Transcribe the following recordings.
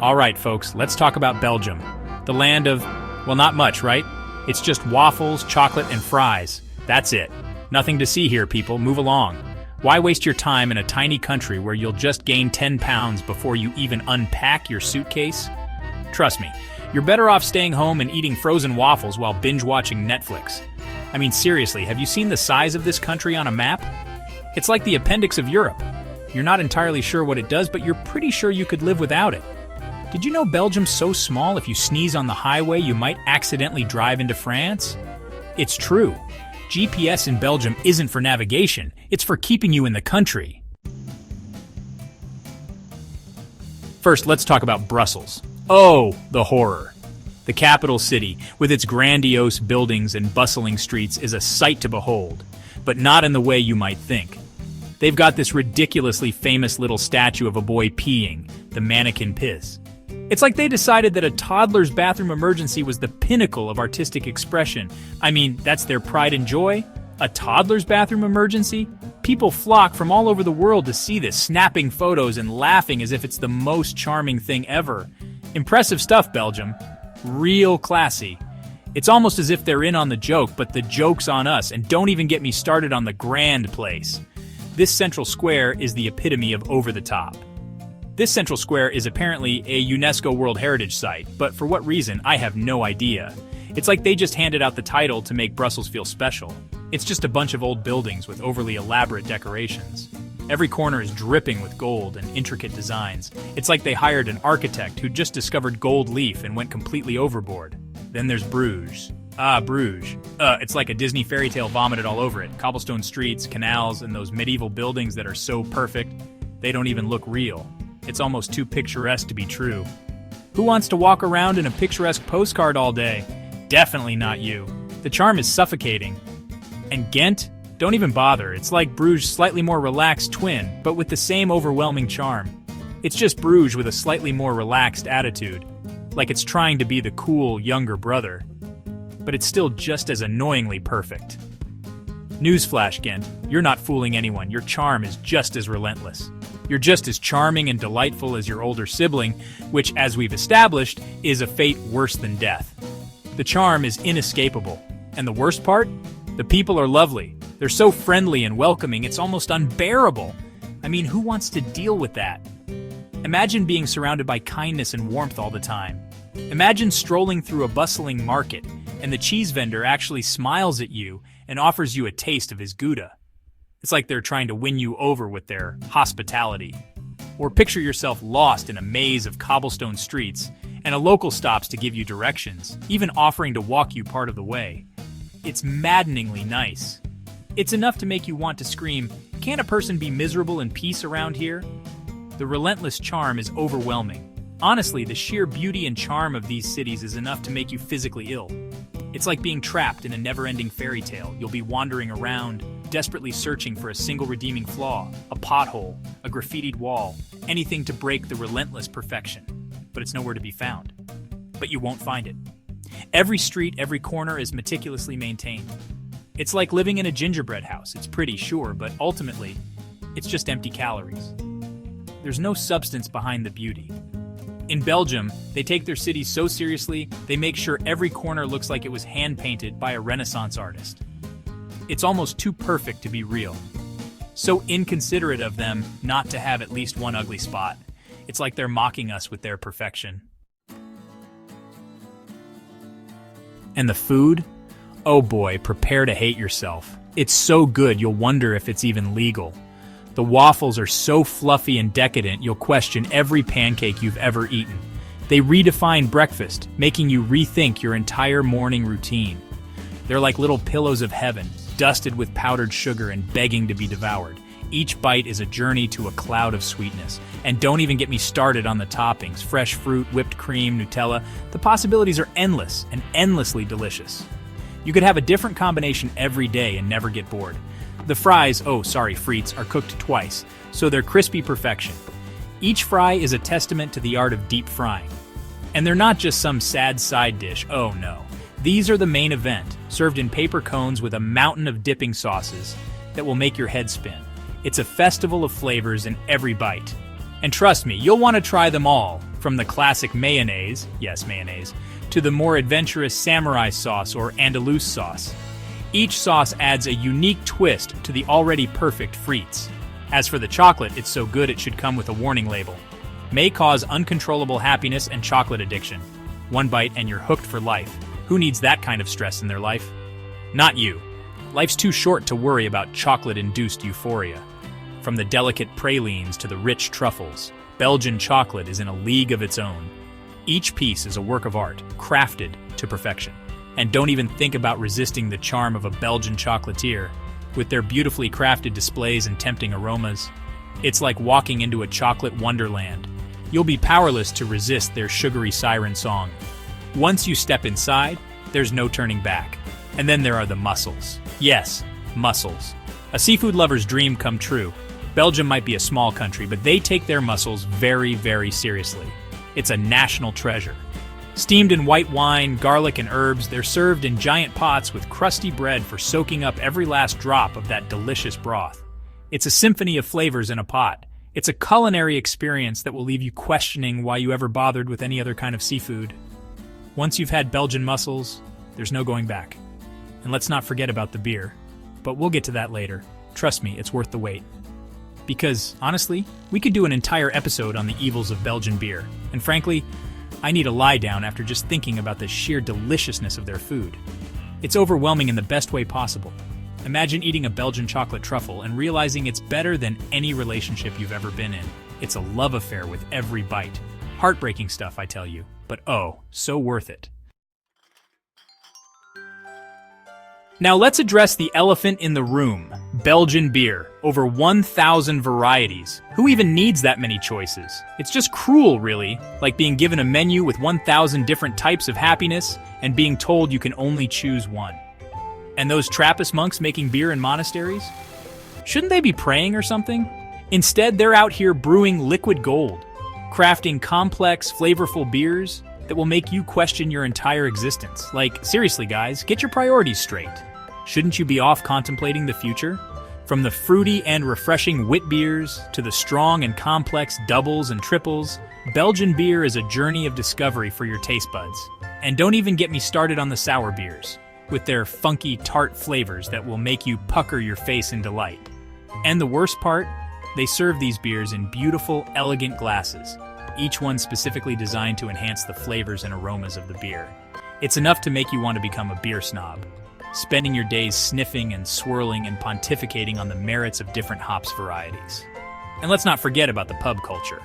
All right, folks, let's talk about Belgium. The land of, well, not much, right? It's just waffles, chocolate, and fries. That's it. Nothing to see here, people. Move along. Why waste your time in a tiny country where you'll just gain 10 pounds before you even unpack your suitcase? Trust me, you're better off staying home and eating frozen waffles while binge-watching Netflix. I mean, seriously, have you seen the size of this country on a map? It's like the appendix of Europe. You're not entirely sure what it does, but you're pretty sure you could live without it. Did you know Belgium's so small if you sneeze on the highway you might accidentally drive into France? It's true. GPS in Belgium isn't for navigation, it's for keeping you in the country. First, let's talk about Brussels. Oh, the horror. The capital city, with its grandiose buildings and bustling streets, is a sight to behold, but not in the way you might think. They've got this ridiculously famous little statue of a boy peeing, the mannequin piss. It's like they decided that a toddler's bathroom emergency was the pinnacle of artistic expression. I mean, that's their pride and joy? A toddler's bathroom emergency? People flock from all over the world to see this, snapping photos and laughing as if it's the most charming thing ever. Impressive stuff, Belgium. Real classy. It's almost as if they're in on the joke, but the joke's on us, and don't even get me started on the grand place. This central square is the epitome of over the top. This central square is apparently a UNESCO World Heritage Site, but for what reason, I have no idea. It's like they just handed out the title to make Brussels feel special. It's just a bunch of old buildings with overly elaborate decorations. Every corner is dripping with gold and intricate designs. It's like they hired an architect who just discovered gold leaf and went completely overboard. Then there's Bruges. Bruges. It's like a Disney fairy tale vomited all over it. Cobblestone streets, canals, and those medieval buildings that are so perfect, they don't even look real. It's almost too picturesque to be true. Who wants to walk around in a picturesque postcard all day? Definitely not you. The charm is suffocating. And Ghent? Don't even bother. It's like Bruges' slightly more relaxed twin, but with the same overwhelming charm. It's just Bruges with a slightly more relaxed attitude. Like it's trying to be the cool, younger brother. But it's still just as annoyingly perfect. Newsflash, Ghent. You're not fooling anyone. Your charm is just as relentless. You're just as charming and delightful as your older sibling, which, as we've established, is a fate worse than death. The charm is inescapable. And the worst part? The people are lovely. They're so friendly and welcoming, it's almost unbearable. I mean, who wants to deal with that? Imagine being surrounded by kindness and warmth all the time. Imagine strolling through a bustling market, and the cheese vendor actually smiles at you and offers you a taste of his Gouda. It's like they're trying to win you over with their hospitality. Or picture yourself lost in a maze of cobblestone streets, and a local stops to give you directions, even offering to walk you part of the way. It's maddeningly nice. It's enough to make you want to scream, "Can't a person be miserable in peace around here?" The relentless charm is overwhelming. Honestly, the sheer beauty and charm of these cities is enough to make you physically ill. It's like being trapped in a never-ending fairy tale. You'll be wandering around, desperately searching for a single redeeming flaw, a pothole, a graffitied wall, anything to break the relentless perfection. But it's nowhere to be found. But you won't find it. Every street, every corner is meticulously maintained. It's like living in a gingerbread house. It's pretty, sure, but ultimately, it's just empty calories. There's no substance behind the beauty. In Belgium, they take their cities so seriously, they make sure every corner looks like it was hand-painted by a Renaissance artist. It's almost too perfect to be real. So inconsiderate of them not to have at least one ugly spot. It's like they're mocking us with their perfection. And the food? Oh boy, prepare to hate yourself. It's so good you'll wonder if it's even legal. The waffles are so fluffy and decadent you'll question every pancake you've ever eaten. They redefine breakfast, making you rethink your entire morning routine. They're like little pillows of heaven, dusted with powdered sugar and begging to be devoured. Each bite is a journey to a cloud of sweetness. And don't even get me started on the toppings. Fresh fruit, whipped cream, Nutella. The possibilities are endless and endlessly delicious. You could have a different combination every day and never get bored. The fries, frites, are cooked twice, so they're crispy perfection. Each fry is a testament to the art of deep frying. And they're not just some sad side dish, oh no. These are the main event, served in paper cones with a mountain of dipping sauces that will make your head spin. It's a festival of flavors in every bite. And trust me, you'll want to try them all, from the classic mayonnaise, yes, mayonnaise, to the more adventurous samurai sauce or Andalus sauce. Each sauce adds a unique twist to the already perfect frites. As for the chocolate, it's so good it should come with a warning label. May cause uncontrollable happiness and chocolate addiction. One bite and you're hooked for life. Who needs that kind of stress in their life? Not you. Life's too short to worry about chocolate-induced euphoria. From the delicate pralines to the rich truffles, Belgian chocolate is in a league of its own. Each piece is a work of art, crafted to perfection. And don't even think about resisting the charm of a Belgian chocolatier. With their beautifully crafted displays and tempting aromas, it's like walking into a chocolate wonderland. You'll be powerless to resist their sugary siren song. Once you step inside, there's no turning back. And then there are the mussels. Yes, mussels. A seafood lover's dream come true. Belgium might be a small country, but they take their mussels very, very seriously. It's a national treasure. Steamed in white wine, garlic, and herbs, they're served in giant pots with crusty bread for soaking up every last drop of that delicious broth. It's a symphony of flavors in a pot. It's a culinary experience that will leave you questioning why you ever bothered with any other kind of seafood. Once you've had Belgian mussels, there's no going back. And let's not forget about the beer. But we'll get to that later. Trust me, it's worth the wait. Because, honestly, we could do an entire episode on the evils of Belgian beer. And frankly, I need a lie down after just thinking about the sheer deliciousness of their food. It's overwhelming in the best way possible. Imagine eating a Belgian chocolate truffle and realizing it's better than any relationship you've ever been in. It's a love affair with every bite. Heartbreaking stuff, I tell you. But oh, so worth it. Now let's address the elephant in the room, Belgian beer. Over 1,000 varieties. Who even needs that many choices? It's just cruel, really, like being given a menu with 1,000 different types of happiness and being told you can only choose one. And those Trappist monks making beer in monasteries? Shouldn't they be praying or something? Instead, they're out here brewing liquid gold, crafting complex, flavorful beers that will make you question your entire existence. Like, seriously guys, get your priorities straight. Shouldn't you be off contemplating the future? From the fruity and refreshing wit beers to the strong and complex doubles and triples, Belgian beer is a journey of discovery for your taste buds. And don't even get me started on the sour beers, with their funky tart flavors that will make you pucker your face in delight. And the worst part? They serve these beers in beautiful, elegant glasses, each one specifically designed to enhance the flavors and aromas of the beer. It's enough to make you want to become a beer snob, spending your days sniffing and swirling and pontificating on the merits of different hops varieties. And let's not forget about the pub culture.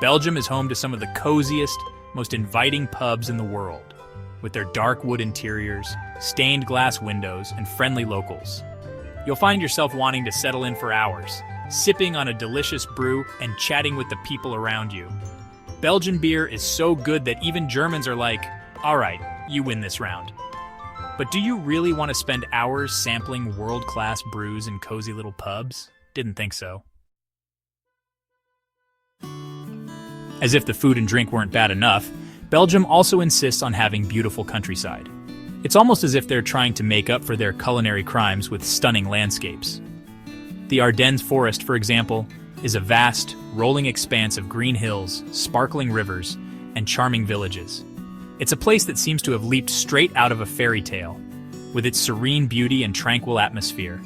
Belgium is home to some of the coziest, most inviting pubs in the world, with their dark wood interiors, stained glass windows, and friendly locals. You'll find yourself wanting to settle in for hours, sipping on a delicious brew and chatting with the people around you. Belgian beer is so good that even Germans are like, all right, you win this round. But do you really want to spend hours sampling world-class brews in cozy little pubs? Didn't think so. As if the food and drink weren't bad enough, Belgium also insists on having beautiful countryside. It's almost as if they're trying to make up for their culinary crimes with stunning landscapes. The Ardennes forest, for example, is a vast, rolling expanse of green hills, sparkling rivers, and charming villages. It's a place that seems to have leaped straight out of a fairy tale, with its serene beauty and tranquil atmosphere.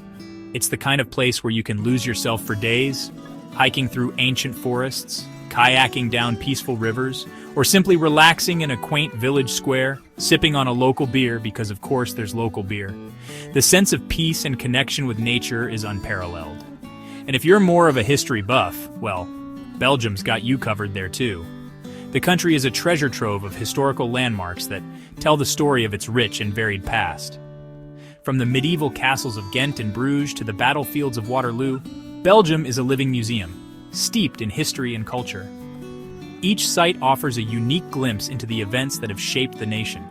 It's the kind of place where you can lose yourself for days, hiking through ancient forests, kayaking down peaceful rivers, or simply relaxing in a quaint village square, sipping on a local beer because of course there's local beer. The sense of peace and connection with nature is unparalleled. And if you're more of a history buff, well, Belgium's got you covered there too. The country is a treasure trove of historical landmarks that tell the story of its rich and varied past. From the medieval castles of Ghent and Bruges to the battlefields of Waterloo, Belgium is a living museum, steeped in history and culture. Each site offers a unique glimpse into the events that have shaped the nation.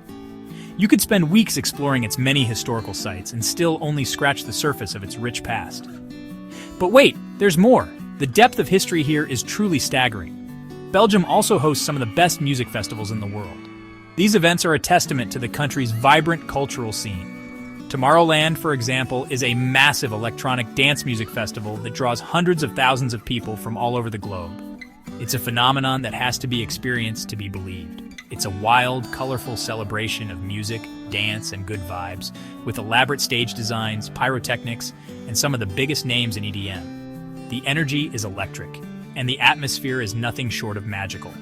You could spend weeks exploring its many historical sites and still only scratch the surface of its rich past. But wait, there's more. The depth of history here is truly staggering. Belgium also hosts some of the best music festivals in the world. These events are a testament to the country's vibrant cultural scene. Tomorrowland, for example, is a massive electronic dance music festival that draws hundreds of thousands of people from all over the globe. It's a phenomenon that has to be experienced to be believed. It's a wild, colorful celebration of music, dance, and good vibes, with elaborate stage designs, pyrotechnics, and some of the biggest names in EDM. The energy is electric, and the atmosphere is nothing short of magical.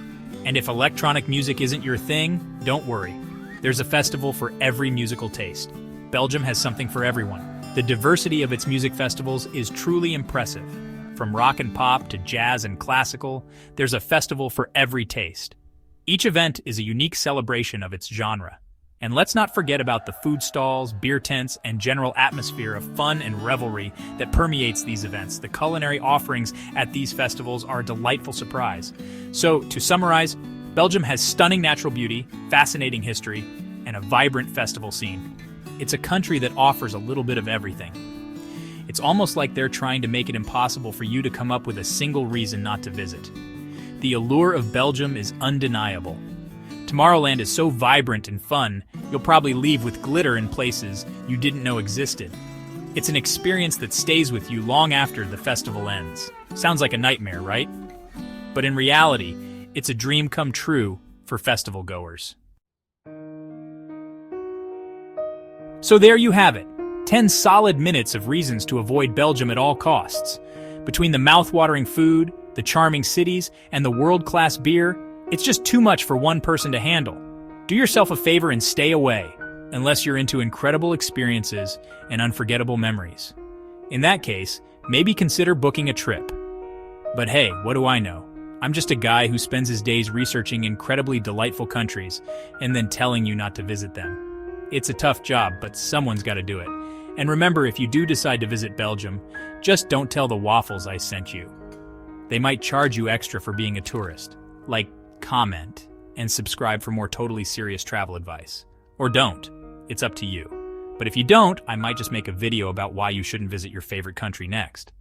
And if electronic music isn't your thing, don't worry. There's a festival for every musical taste. Belgium has something for everyone. The diversity of its music festivals is truly impressive. From rock and pop to jazz and classical, there's a festival for every taste. Each event is a unique celebration of its genre. And let's not forget about the food stalls, beer tents, and general atmosphere of fun and revelry that permeates these events. The culinary offerings at these festivals are a delightful surprise. So, to summarize, Belgium has stunning natural beauty, fascinating history, and a vibrant festival scene. It's a country that offers a little bit of everything. It's almost like they're trying to make it impossible for you to come up with a single reason not to visit. The allure of Belgium is undeniable. Tomorrowland is so vibrant and fun, you'll probably leave with glitter in places you didn't know existed. It's an experience that stays with you long after the festival ends. Sounds like a nightmare, right? But in reality, it's a dream come true for festival goers. So there you have it, 10 solid minutes of reasons to avoid Belgium at all costs. Between the mouth-watering food, the charming cities, and the world-class beer, it's just too much for one person to handle. Do yourself a favor and stay away, unless you're into incredible experiences and unforgettable memories. In that case, maybe consider booking a trip. But hey, what do I know? I'm just a guy who spends his days researching incredibly delightful countries and then telling you not to visit them. It's a tough job, but someone's got to do it. And remember, if you do decide to visit Belgium, just don't tell the Waffles I sent you. They might charge you extra for being a tourist. Like, comment, and subscribe for more totally serious travel advice. Or don't. It's up to you. But if you don't, I might just make a video about why you shouldn't visit your favorite country next.